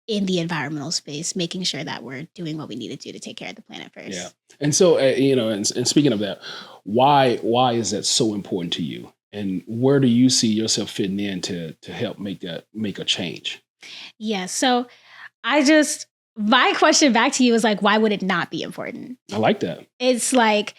in the environmental space, making sure that we're doing what we need to do to take care of the planet first. Yeah. And so, and speaking of that, why is that so important to you? And where do you see yourself fitting in to help make a change? Yeah. So my question back to you is like, why would it not be important? I like that. It's like,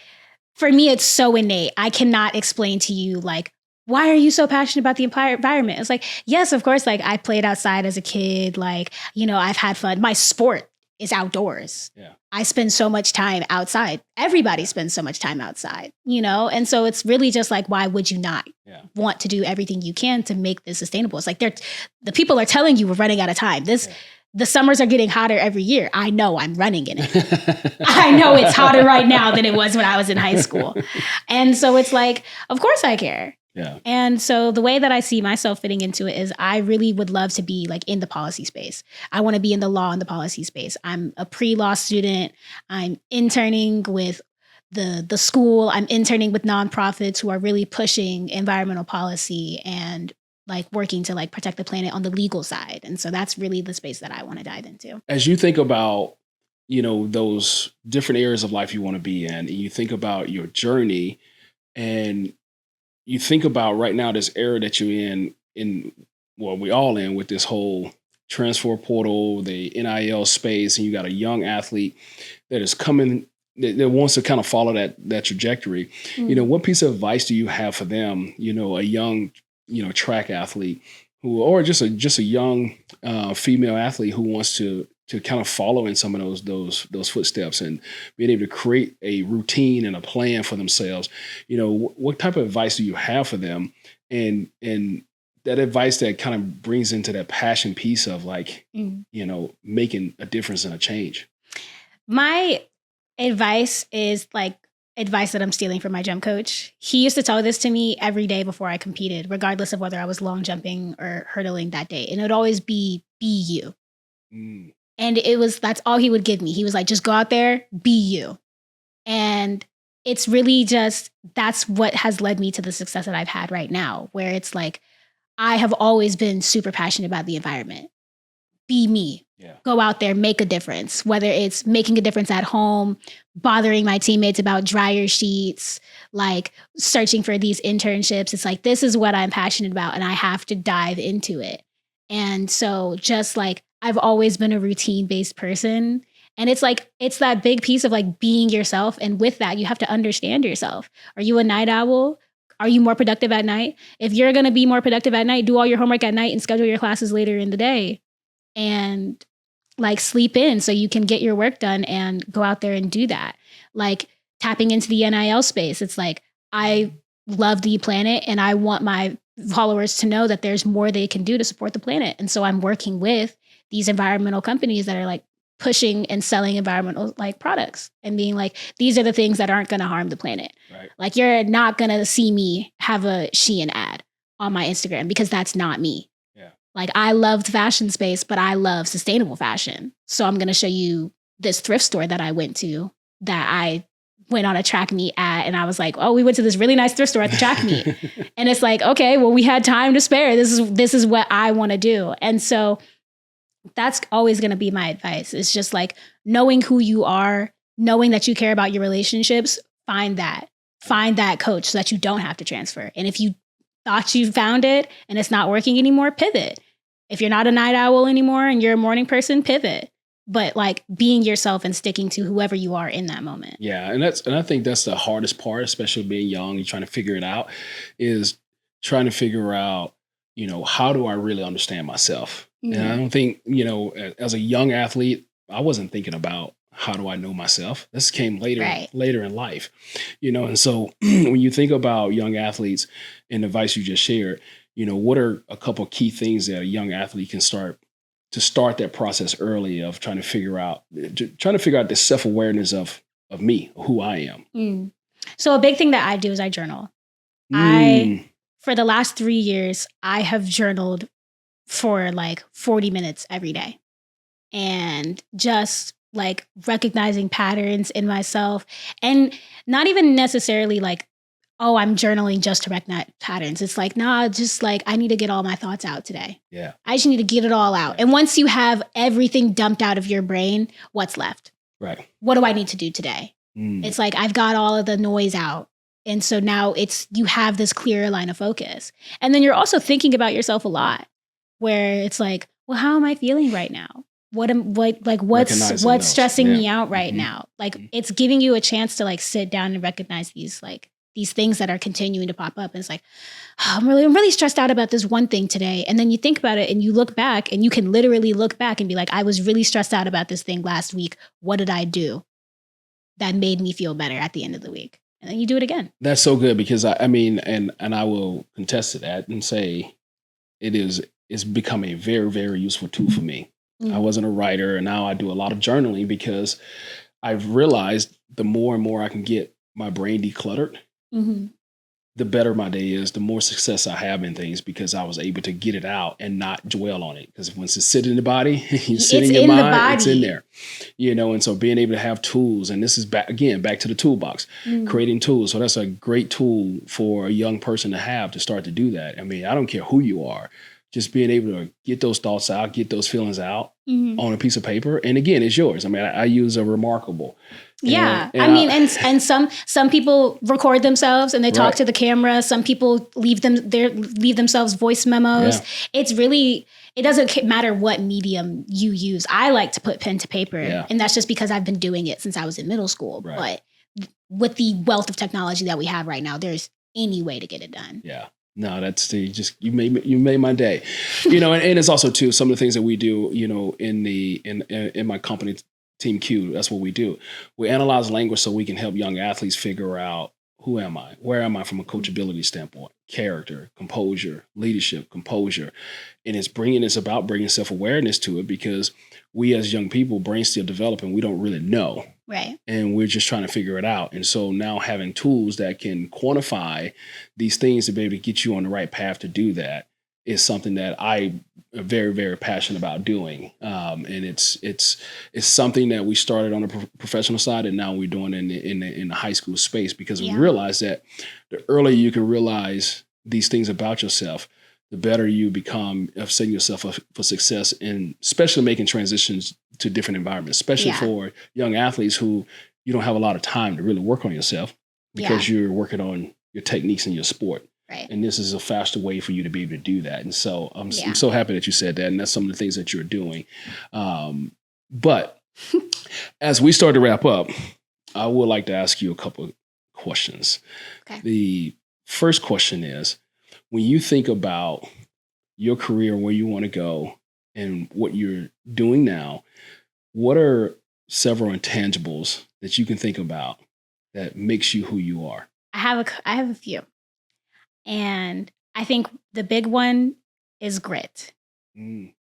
for me, it's so innate. I cannot explain to you like, why are you so passionate about the environment? It's like, yes, of course, like I played outside as a kid. Like, I've had fun. My sport is outdoors. Yeah. I spend so much time outside. Everybody spends so much time outside, And so it's really just like, why would you not want to do everything you can to make this sustainable? It's like the people are telling you we're running out of time. The summers are getting hotter every year. I know I'm running in it. I know it's hotter right now than it was when I was in high school. And so it's like, of course I care. Yeah. And so the way that I see myself fitting into it is I really would love to be like in the policy space. I want to be in the law and the policy space. I'm a pre-law student. I'm interning with the school. I'm interning with nonprofits who are really pushing environmental policy and like working to like protect the planet on the legal side. And so that's really the space that I want to dive into. As you think about, those different areas of life you want to be in, and you think about your journey, and you think about right now this era that you're we all in with this whole transfer portal, the NIL space, and you got a young athlete that is coming that wants to kind of follow that trajectory. Mm-hmm. What piece of advice do you have for them? A young track athlete or just a young female athlete who wants to kind of follow in some of those footsteps and being able to create a routine and a plan for themselves. What type of advice do you have for them? And that advice that kind of brings into that passion piece of like, making a difference and a change. My advice is like advice that I'm stealing from my jump coach. He used to tell this to me every day before I competed, regardless of whether I was long jumping or hurdling that day. And it would always be you. Mm. And that's all he would give me. He was like, just go out there, be you. And it's really just, that's what has led me to the success that I've had right now, where it's like, I have always been super passionate about the environment. Be me. Yeah. Go out there, make a difference, whether it's making a difference at home, bothering my teammates about dryer sheets, like searching for these internships. It's like, this is what I'm passionate about and I have to dive into it. And so just like, I've always been a routine-based person. And it's like, it's that big piece of like being yourself. And with that, you have to understand yourself. Are you a night owl? Are you more productive at night? If you're going to be more productive at night, do all your homework at night and schedule your classes later in the day. And like sleep in so you can get your work done and go out there and do that. Like tapping into the NIL space. It's like, I love the planet and I want my followers to know that there's more they can do to support the planet. And so I'm working with these environmental companies that are like pushing and selling environmental like products and being like, these are the things that aren't going to harm the planet. Right. Like you're not going to see me have a Shein ad on my Instagram because that's not me. Like I love the fashion space, but I love sustainable fashion. So I'm going to show you this thrift store that I went to that I went on a track meet at. And I was like, oh, we went to this really nice thrift store at the track meet. And it's like, okay, well, we had time to spare. This is what I want to do. And so that's always going to be my advice. It's just like knowing who you are, knowing that you care about your relationships, find that coach so that you don't have to transfer. And if you thought you found it and it's not working anymore, pivot. If you're not a night owl anymore and you're a morning person, pivot. But like being yourself and sticking to whoever you are in that moment. Yeah. And I think that's the hardest part, especially being young and trying to figure it out, is trying to figure out, how do I really understand myself? Mm-hmm. And I don't think, as a young athlete, I wasn't thinking about how do I know myself? This came later in life, and so when you think about young athletes and the advice you just shared, what are a couple of key things that a young athlete can start that process early of trying to figure out the self-awareness of me, who I am. Mm. So a big thing that I do is I journal. For the last 3 years, I have journaled for like 40 minutes every day and just like recognizing patterns in myself and not even necessarily like, oh, I'm journaling just to recognize patterns. It's like, nah, just like I need to get all my thoughts out today. Yeah. I just need to get it all out. And once you have everything dumped out of your brain, what's left? Right. What do I need to do today? It's like I've got all of the noise out. And so now you have this clearer line of focus. And then you're also thinking about yourself a lot where it's like, well, how am I feeling right now? What's stressing me out right now? Like it's giving you a chance to like sit down and recognize these things that are continuing to pop up. And it's like, oh, I'm really stressed out about this one thing today. And then you think about it and you look back and you can literally look back and be like, I was really stressed out about this thing last week. What did I do that made me feel better at the end of the week? And then you do it again. That's so good because I mean, and I will contest to that and say it's become a very, very useful tool for me. I wasn't a writer and now I do a lot of journaling because I've realized the more and more I can get my brain decluttered, the better my day is, the more success I have in things because I was able to get it out and not dwell on it. Because once it's sitting in the body, it's in your mind, it's in there. And so being able to have tools, and this is back to the toolbox, creating tools. So that's a great tool for a young person to have to start to do that. I mean, I don't care who you are. Just being able to get those thoughts out, get those feelings out on a piece of paper. And again, it's yours. I mean, I use a remarkable. Yeah. And some people record themselves and they talk to the camera. Some people leave themselves voice memos. Yeah. It doesn't matter what medium you use. I like to put pen to paper and that's just because I've been doing it since I was in middle school. Right. But with the wealth of technology that we have right now, there's any way to get it done. Yeah. No, that's you made my day, and it's also too some of the things that we do, in my company, Team Q. That's what we do. We analyze language so we can help young athletes figure out who am I, where am I from a coachability standpoint, character, composure, leadership, composure, and it's about bringing self-awareness to it because we as young people, brains still developing, we don't really know. Right. And we're just trying to figure it out. And so now having tools that can quantify these things to be able to get you on the right path to do that is something that I am very, very passionate about doing. And it's something that we started on the professional side, and now we're doing in the high school space, because we realize that the earlier you can realize these things about yourself, the better you become of setting yourself up for success, and especially making transitions to different environments, especially for young athletes who you don't have a lot of time to really work on yourself because you're working on your techniques in your sport. Right. And this is a faster way for you to be able to do that. And so I'm so happy that you said that. And that's some of the things that you're doing. But as we start to wrap up, I would like to ask you a couple of questions. Okay. The first question is, when you think about your career, where you want to go and what you're doing now, what are several intangibles that you can think about that makes you who you are? I have a few. And I think the big one is grit.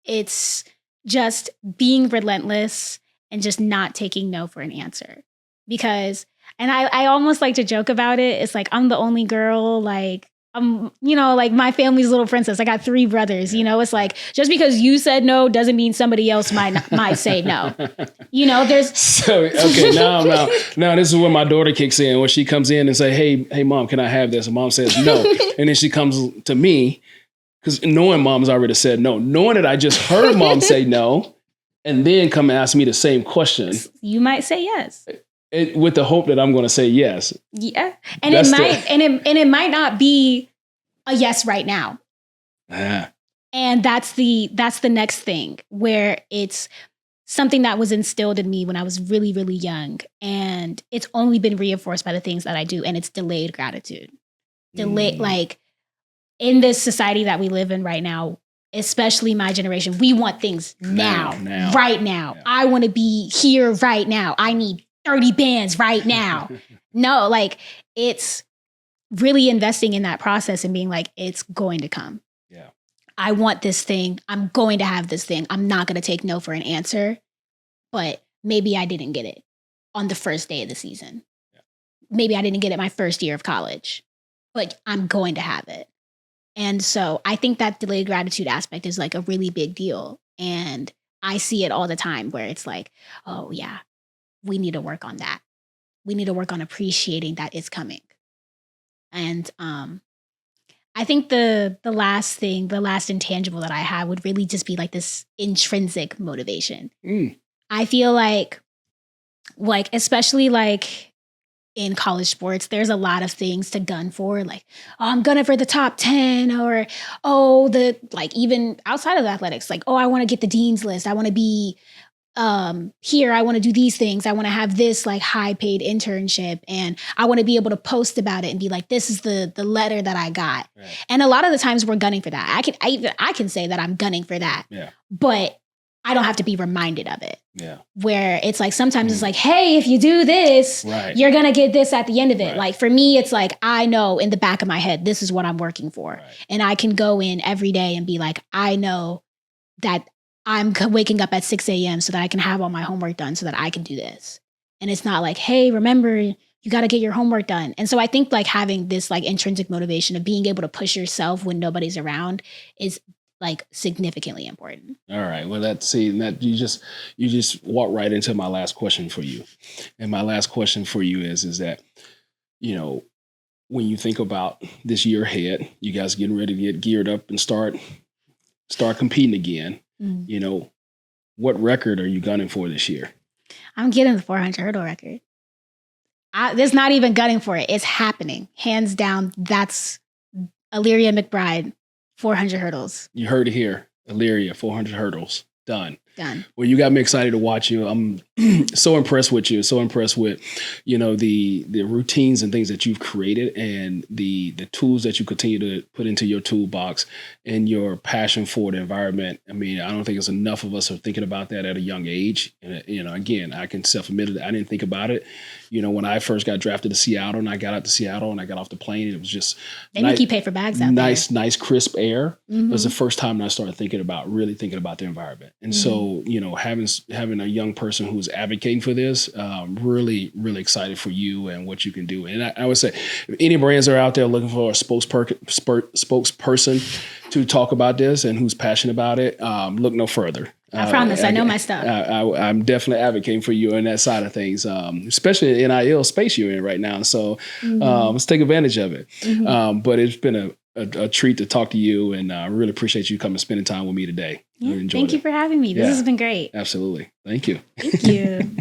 It's just being relentless and just not taking no for an answer. Because, and I almost like to joke about it. It's like, I'm the only girl, like, I'm, like my family's little princess. I got 3 brothers, it's like, just because you said no doesn't mean somebody else might say no. There's. So, okay, now this is when my daughter kicks in, when she comes in and say, hey, mom, can I have this? And mom says no. And then she comes to me, because knowing mom's already said no, knowing that I just heard mom say no, and then come and ask me the same question. You might say yes. With the hope that I'm going to say yes. Yeah. And it might not be a yes right now. And that's the next thing, where it's something that was instilled in me when I was really, really young. And it's only been reinforced by the things that I do. And it's delayed gratitude. Like in this society that we live in right now, especially my generation, we want things now. Right now. Yeah. I want to be here right now. I need 30 bands right now. No, like it's really investing in that process and being like, it's going to come. Yeah. I want this thing. I'm going to have this thing. I'm not going to take no for an answer, but maybe I didn't get it on the first day of the season. Yeah. Maybe I didn't get it my first year of college, but I'm going to have it. And so I think that delayed gratitude aspect is like a really big deal. And I see it all the time where it's like, oh yeah, we need to work on that. We need to work on appreciating that it's coming. And I think the last intangible that I have would really just be like this intrinsic motivation. I feel like especially like in college sports, there's a lot of things to gun for. Like, oh, I'm gunning for the top 10, or even outside of athletics, like, oh, I want to get the dean's list. I want to be here, I want to do these things. I want to have this like high paid internship, and I want to be able to post about it and be like, this is the letter that I got. Right. And a lot of the times we're gunning for that. I can say that I'm gunning for that, but I don't have to be reminded of it. Yeah. Where it's like, sometimes it's like, hey, if you do this, you're going to get this at the end of it. Right. Like for me, it's like, I know in the back of my head, this is what I'm working for. Right. And I can go in every day and be like, I know that I'm waking up at 6 a.m. so that I can have all my homework done so that I can do this. And it's not like, hey, remember, you got to get your homework done. And so I think like having this like intrinsic motivation of being able to push yourself when nobody's around is like significantly important. All right. Well, you just walk right into my last question for you. And my last question for you is that, when you think about this year ahead, you guys getting ready to get geared up and start competing again. What record are you gunning for this year? I'm getting the 400 hurdle record. There's not even gunning for it. It's happening. Hands down. That's Allyria McBride, 400 hurdles. You heard it here. Allyria, 400 hurdles. Done. Well, you got me excited to watch you. I'm so impressed with you. So impressed with, the routines and things that you've created, and the tools that you continue to put into your toolbox, and your passion for the environment. I mean, I don't think it's enough of us are thinking about that at a young age. And, again, I can self-admit that I didn't think about it. When I first got drafted to Seattle, and I got out to Seattle and I got off the plane, it was just they make you pay for bags out there. Nice, crisp air. Mm-hmm. It was the first time I started really thinking about the environment. And so so, having a young person who's advocating for this, really, really excited for you and what you can do. And I would say if any brands are out there looking for a spokesperson to talk about this and who's passionate about it, look no further. I promise. I know my stuff. I'm definitely advocating for you on that side of things, especially in NIL space you're in right now. So let's take advantage of it. But it's been a treat to talk to you, and I really appreciate you coming and spending time with me today. Yeah, thank you for having me. This has been great. Absolutely. Thank you. Thank you.